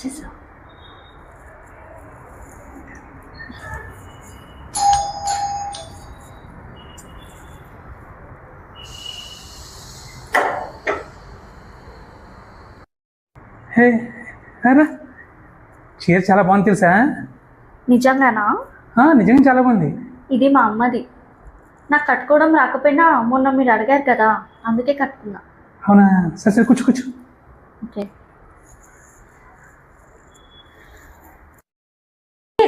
వచ్చేసా. హే అరా చీర చాలా బాగుంది తెలుసా? నిజంగానా? నిజంగా చాలా బాగుంది. ఇది మా అమ్మది. నాకు కట్టుకోవడం రాకపోయినా మొన్న మీరు అడిగారు కదా, అందుకే కట్టుకున్నా. అవునా? సరే సరే కూర్చో కూర్చో. ఓకే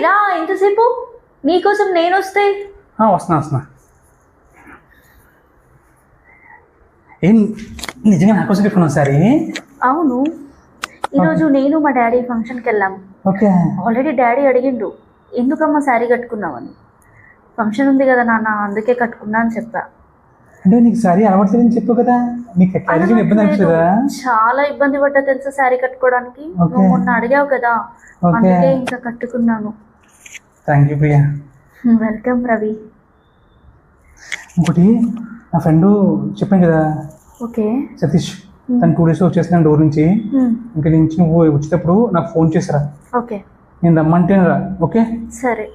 రా, ఎంతసేపు నీకోసం నేను వస్తే. వస్తున్నా వస్తున్నా. ఏం నిజంగా నా కోసం పెట్టుకున్నావు సారీ? అవును, ఈరోజు నేను మా డాడీ ఫంక్షన్కి వెళ్ళాము. ఓకే. ఆల్రెడీ డాడీ అడిగిండు ఎందుకమ్మా శారీ కట్టుకున్నావని. ఫంక్షన్ ఉంది కదా నాన్న, అందుకే కట్టుకున్నా అని చెప్పా. అంటే నీకు సారీ అలవాట్లేదని చెప్పు కదా, నీకు క్యారేజ్ ఇబ్బంది అనిపిస్తుందా? చాలా ఇబ్బంది పడ్డా తెలుసా శారీ కట్టుకోవడానికి. నువ్వు మొన్న అడిగావు కదా, అందుకే ఇంకా కట్టుకున్నాను. Thank you Priya. Welcome Ravi. ఇంకోటి, నా ఫ్రెండ్ చెప్పాను కదా, ఓకే సతీష్, తను 2 days వచ్చేస్తున్నాను డోర్ నుంచి. ఇంకా నుంచి నువ్వు వచ్చేటప్పుడు నాకు ఫోన్ చేసిరా. ఓకే నేను రమ్మంటే రా. ఓకే సరే,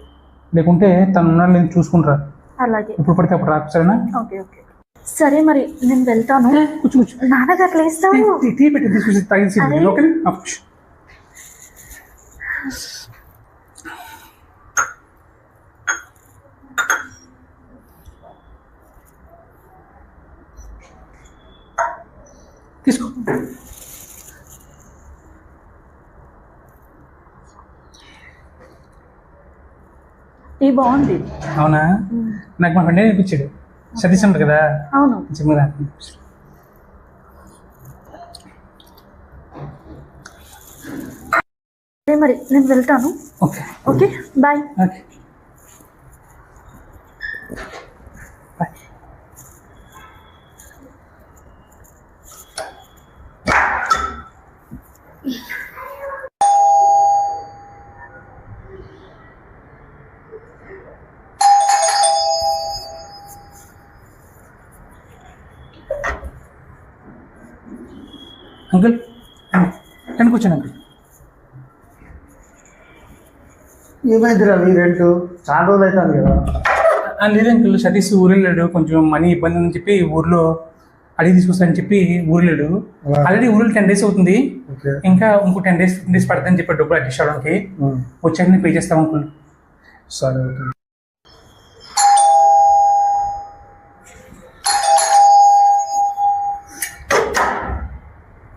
లేకుంటే తను ఉన్నాడు నేను చూసుకుంటారా. అలాగే, ఎప్పుడు పడితే అప్పుడు రాకు, సరేనా? ఓకే ఓకే సరే, మరి నేను వెళ్తాను. కూర్చో కూర్చో. నాన్నగారు లేస్తాను. టీ పెట్టి తీసుకొచ్చి తాగేసి. ఓకే తీసుకో. టీ బాగుంది. అవునా? నాకు మా ఫ్రెండ్ నేర్పించాడు, సతీష్ ఉంటాడు కదా. అవును. సరే మరి నేను వెళ్తాను. Okay okay bye. Okay bye. Uncle నేను కూర్చోండి అంకుల్. ఏమైంది రవి, రెంట్ చాలా రోజులు అవుతుంది కదా. లేదు అంకుల్, సతీష్ ఊరు వెళ్ళాడు, కొంచెం మనీ ఇబ్బంది అని చెప్పి ఊర్లో అడిగి తీసుకొస్తానని చెప్పి ఊరు వెళ్ళాడు. ఆల్రెడీ ఊరిలో 10 days అవుతుంది, ఇంకా ఇంకో 10 days 15 days పడుతుందని చెప్పి డబ్బులు అడ్జస్ట్ అవడానికి. వచ్చాక నేను పే చేస్తాను అంకుల్. సరే ఓకే.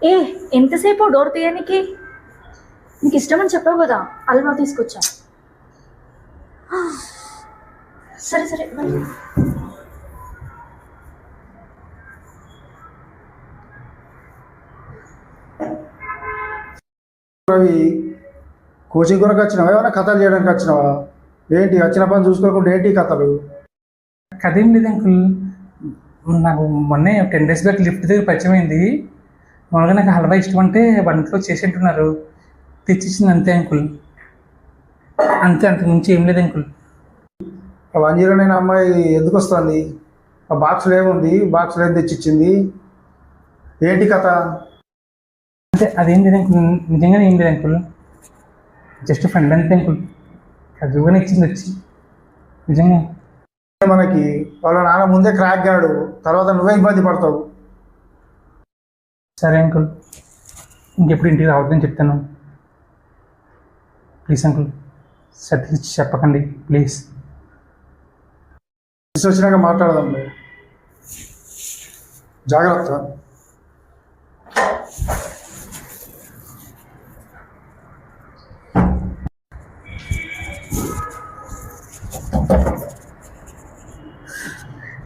ఏ ఎంతసేపు డోర్ తీయడానికి? నీకు ఇష్టమని చెప్పావు కదా, అల్వా తీసుకొచ్చా. సరే సరే మరి. రవి, కోచింగ్ కొరకు వచ్చినావా, ఏమైనా కథలు చేయడానికి వచ్చినావా? ఏంటి వచ్చిన పని చూసుకోకుండా ఏంటి కథలు? కథ ఏం లేదు అంకుల్, నాకు మొన్నే 10 days బ్యాక్ లిఫ్ట్ దగ్గర పరిచయం అయింది. మామూలుగా నాకు హల్వా ఇష్టం అంటే వంటలో చేసి అంటున్నారు, తెచ్చిచ్చింది అంతే అంకుల్. అంతే, అంతకు మించి ఏం లేదు అంకుల్. 109 అమ్మాయి ఎందుకు వస్తుంది? ఆ బాక్స్లో ఏముంది? బాక్స్లో ఏం తెచ్చిచ్చింది? ఏంటి కథ? అంటే అదేం లేదు అంకుల్, నిజంగానే ఏం లేదు అంకుల్, జస్ట్ ఫ్రెండ్ అంతే అంకుల్. చదువుగానే ఇచ్చింది వచ్చి, నిజంగా. మనకి వాళ్ళ నాన్న ముందే క్రాక్ గాడు, తర్వాత నువ్వే ఇబ్బంది పడతావు. సరే అంకుల్, ఇంకెప్పుడు ఇంటికి రావద్దని చెప్తాను. ప్లీజ్ అంకుల్, సతీష్ చెప్పకండి ప్లీజ్. వచ్చినాక మాట్లాడదాం, జాగ్రత్త.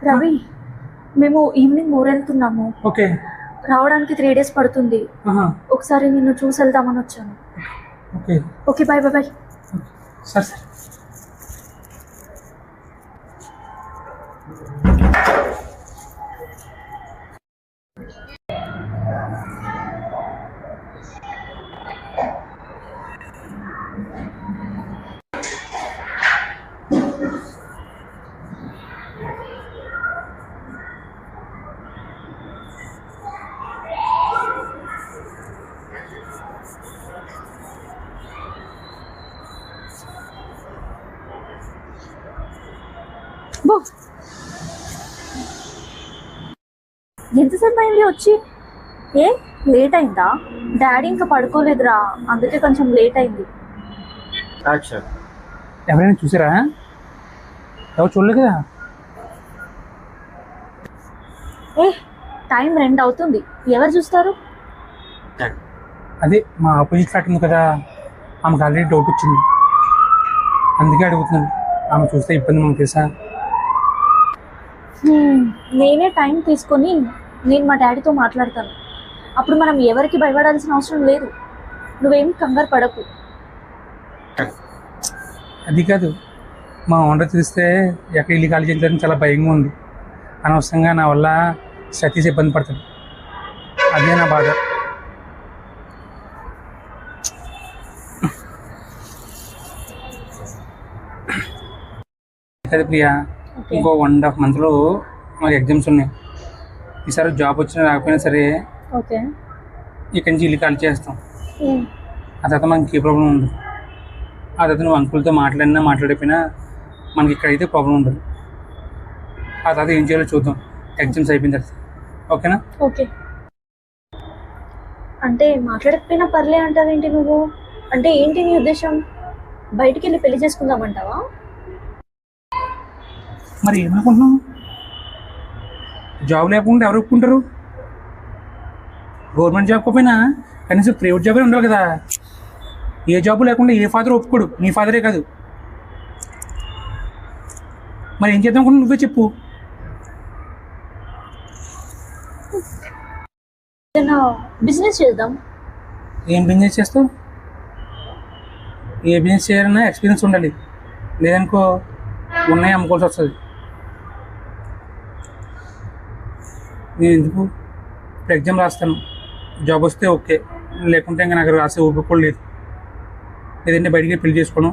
రవి, మేము ఈవినింగ్ ఊరెళ్తున్నాము. ఓకే. రావడానికి 3 days పడుతుంది. ఒకసారి నిన్ను చూసి వెళ్దామని వచ్చాను. Okay okay bye bye bye. సరే సరే. బో ఎంతసేపు అయింది వచ్చి? ఏ లేట్ అయిందా? డాడీ ఇంకా పడుకోలేదురా, అందుకే కొంచెం లేట్ అయింది. ఎవరైనా చూసారా? ఎవరు చూడలేదు కదా. ఏ టైం 2 అవుతుంది, ఎవరు చూస్తారు? అదే మా ఆపోజిట్ ఫ్లాట్ ఉంది కదా, ఆమెకు ఆల్రెడీ డౌట్ వచ్చింది, అందుకే అడుగుతున్నాను. ఆమె చూస్తే ఇబ్బంది మనకు తెలుసా. నేనే టైం తీసుకొని నేను మా డాడీతో మాట్లాడతాను, అప్పుడు మనం ఎవరికి భయపడాల్సిన అవసరం లేదు. నువ్వేం కంగారు పడకు. అది కాదు, మా ఓనర్ తెలిస్తే ఎక్కడ ఇల్లు ఖాళీ చేయాలని చాలా భయంగా ఉంది. అనవసరంగా నా వల్ల సతీష్ ఇబ్బంది పడతాడు, అదే నా బాధ. కదా ప్రియా, ఇంకో 1.5 మంత్లో మాకు ఎగ్జామ్స్ ఉన్నాయి. ఈసారి జాబ్ వచ్చినా రాకపోయినా సరే ఓకే, ఇక్కడి నుంచి ఇల్లు ఖాళీ చేస్తాం. ఆ తర్వాత మనకి ఏ ప్రాబ్లం ఉండదు. ఆ తర్వాత నువ్వు అంకుల్తో మాట్లాడిపోయినా మనకి ఇక్కడైతే ప్రాబ్లం ఉండదు. ఆ తర్వాత ఏం చేయాలో చూద్దాం ఎగ్జామ్స్ అయిపోయిన తర్వాత. ఓకేనా? ఓకే. అంటే మాట్లాడకపోయినా పర్లే అంటావేంటి నువ్వు? అంటే ఏంటి నీ ఉద్దేశం? బయటికి వెళ్ళి పెళ్లి చేసుకుందామంటావా? మరి ఏమనుకుంటున్నావు? జాబ్ లేకుండా ఎవరు ఒప్పుకుంటారు? గవర్నమెంట్ జాబ్ కాకపోయినా కనీసం ప్రైవేట్ జాబే ఉండాలి కదా. ఏ జాబ్ లేకుండా ఏ ఫాదర్ ఒప్పుకోడు, నీ ఫాదరే కాదు. మరి ఏం చేద్దాం అనుకుంటున్నా నువ్వే చెప్పు. బిజినెస్ చేద్దాం. ఏం బిజినెస్ చేస్తావు? ఏ బిజినెస్ చేయాలన్నా ఎక్స్పీరియన్స్ ఉండాలి, లేదనుకో ఉన్నాయి అమ్ముకోవాల్సి వస్తుంది. నేను ఎందుకు ఇప్పుడు ఎగ్జామ్ రాస్తాను, జాబ్ వస్తే ఓకే, లేకుంటే ఇంకా నాకు రాసే ఊపిరి లేదు. లేదంటే బయటికి పెళ్లి చేసుకోవడం,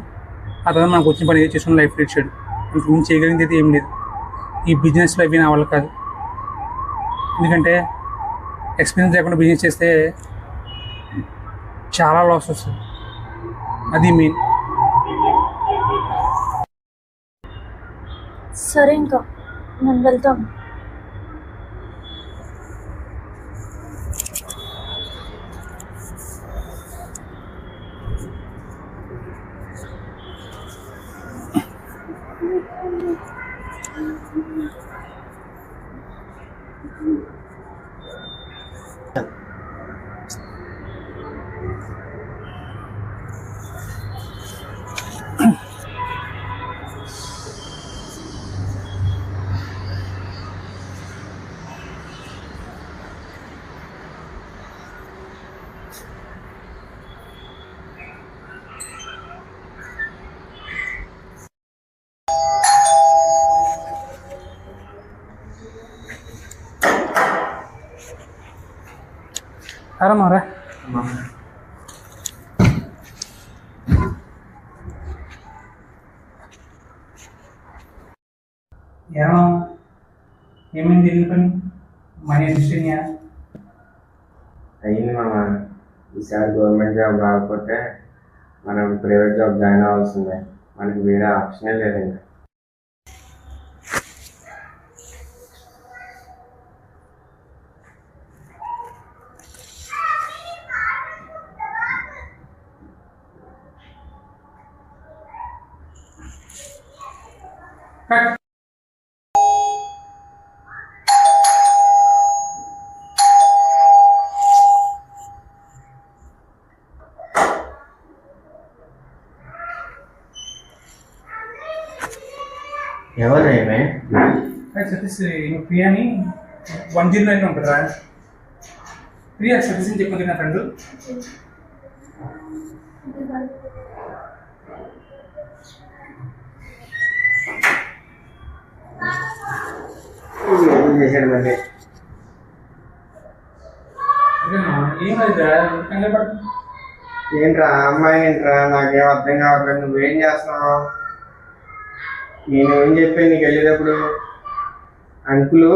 ఆ తర్వాత నాకు వచ్చిన పని ఏది చేసుకుని లైఫ్ లీడ్ చేయడం, ఇంకేం చేయగలిగింది అయితే ఏం లేదు. ఈ బిజినెస్లో అవి నా వల్ల కాదు, ఎందుకంటే ఎక్స్పీరియన్స్ లేకుండా బిజినెస్ చేస్తే చాలా లాస్ వస్తుంది, అది మెయిన్. సరే ఇంకా మనం వెళ్తాం. అరమారా ఏమైంది? వెళ్ళి పని మనీ అయింది మామ. ఈసారి గవర్నమెంట్ జాబ్ రాకపోతే మనం ప్రైవేట్ జాబ్ జాయిన్ అవ్వాల్సిందే, మనకి వేరే ఆప్షనే లేదు ఇంకా. ఎవరు ఏమే? సతీష్ ప్రియాని 109 ఉంటుందా? ప్రియా సతీష్ అని చెప్పుకుంది నా ఫ్రెండ్. చేశాడు మళ్ళీ. ఏంట్రా అమ్మాయి, ఏంట్రా నాకేం అర్థం కావట్లేదు. నువ్వేం చేస్తున్నావు? నేను ఏం చెప్పాను నీకు వెళ్ళేటప్పుడు? అంకులు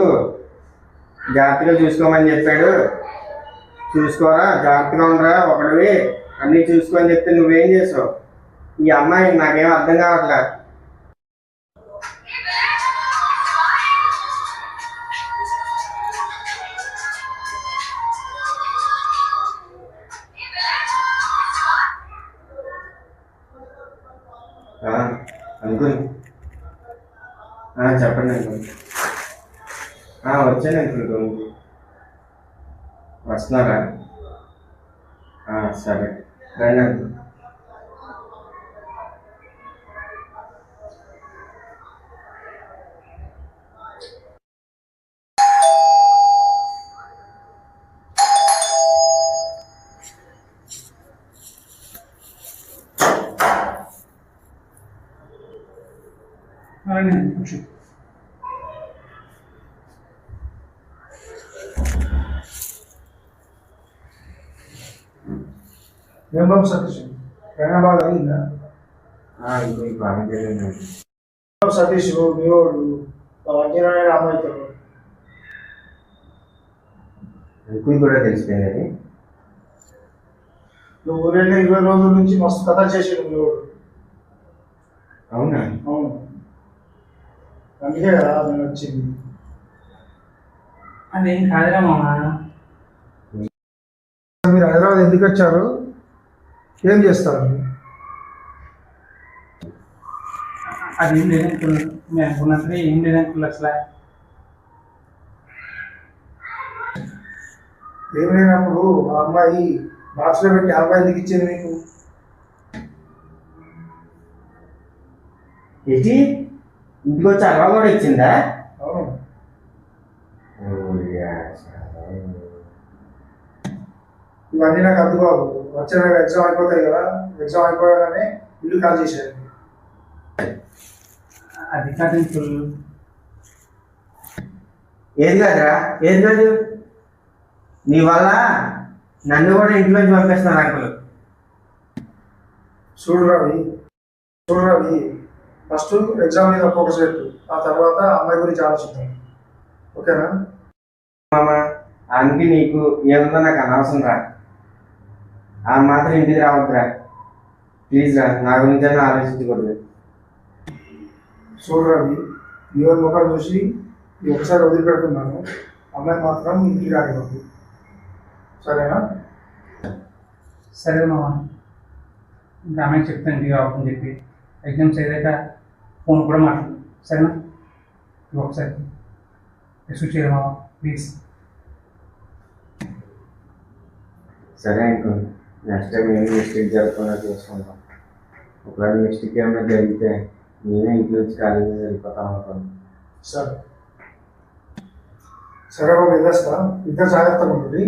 జాగ్రత్తగా చూసుకోమని చెప్పాడు, చూసుకోరా, జాగ్రత్తగా ఉండరా, ఒకటివి అన్నీ చూసుకోని చెప్తే నువ్వేం చేసావు? ఈ అమ్మాయి నాకేం అర్థం కావట్లేదు. అంకుల్ చెప్పండి అంకుల్. వచ్చాను అంకుల్ రూమ్కి. వస్తున్నారా? సరే రండి అంకుల్. అలాగే కూర్చో. ఏం బాబు సతీష్, ప్రయాణం బాగా అయిందా? ఇంకొక బాగా జరిగింది. బాబు సతీష్ మీవాడు వంజీరోనే రామవుతాడు. అంకుల్ కూడా తెలిసిపోయింది. నువ్వు ఊరెళ్ళి 20 రోజుల నుంచి మస్తు కథ చేసాడు మీవాడు. అవునా? అవును, అందుకే కదా నేను వచ్చింది. అదేం కాదురా మామ. మీరు హైదరాబాద్ ఎందుకు వచ్చారు? ఏం చేస్తారు? అదేం లేదు అంకుల్, మేము అనుకున్నట్లే ఏం లేదు అంకుల్. అసలు ఏం లేనప్పుడు ఆ అమ్మాయి బాక్స్లో పెట్టి ఆ అమ్మాయి ఎందుకు ఇచ్చింది మీకు? ఏంటి ఇంటికి వచ్చి అల్వా కూడా ఇచ్చిందా? అవును, ఇవన్నీ నాకు అర్థం కావు. వచ్చే నెల ఎగ్జామ్ అయిపోతాయి కదా, ఎగ్జామ్ అయిపోయాగానే ఇల్లు కాల్ చేశారు. అది కాదు అంకుల్. ఏది కాదురా, ఏది కాదు. నీ వల్ల నన్ను కూడా ఇంట్లోంచి పంపిస్తున్నారు అంకుల్. చూడు రవి, ఫస్ట్ ఎగ్జామ్ మీద ఫోకస్ పెట్టు, ఆ తర్వాత అమ్మాయి గురించి ఆలోచిద్దాం. ఓకేనా? మామ అందుకే నీకు ఏముందో నాకు అనవసరం రా. ఆ మాత్రం ఇంటికి రావద్దురా ప్లీజ్ రా. నా గురించి ఆలోచించకూడదు. చూడు రవి, ఎవరి ముఖాలు చూసి ఒకసారి వదిలిపెడుతున్నాను. అమ్మాయి మాత్రం ఇంటికి రానివ్వద్దు, సరేనా? సరే మామ, ఇంకా అమ్మాయికి చెప్తాను ఇంటికి రావద్దని చెప్పి. ఎగ్జామ్స్ అయ్యాక ఫోన్ కూడా మాట్లాడు, సరేనా? ఒకసారి ఎక్స్క్యూజ్ చేయరు మామ, ప్లీజ్. సరే అంకుల్, నెక్స్ట్ టైం ఏం మిస్టేక్ జరగకుండా చూసుకుంటాం. ఒకవేళ మిస్టేక్ ఏమైనా జరిగితే నేనే ఇంటి నుంచి కాలేజీ వెళ్ళిపోతాం అనుకోండి. సరే బాబు, వెళ్ళేస్తా. ఇద్దరు జాగ్రత్తగా ఉంటుంది.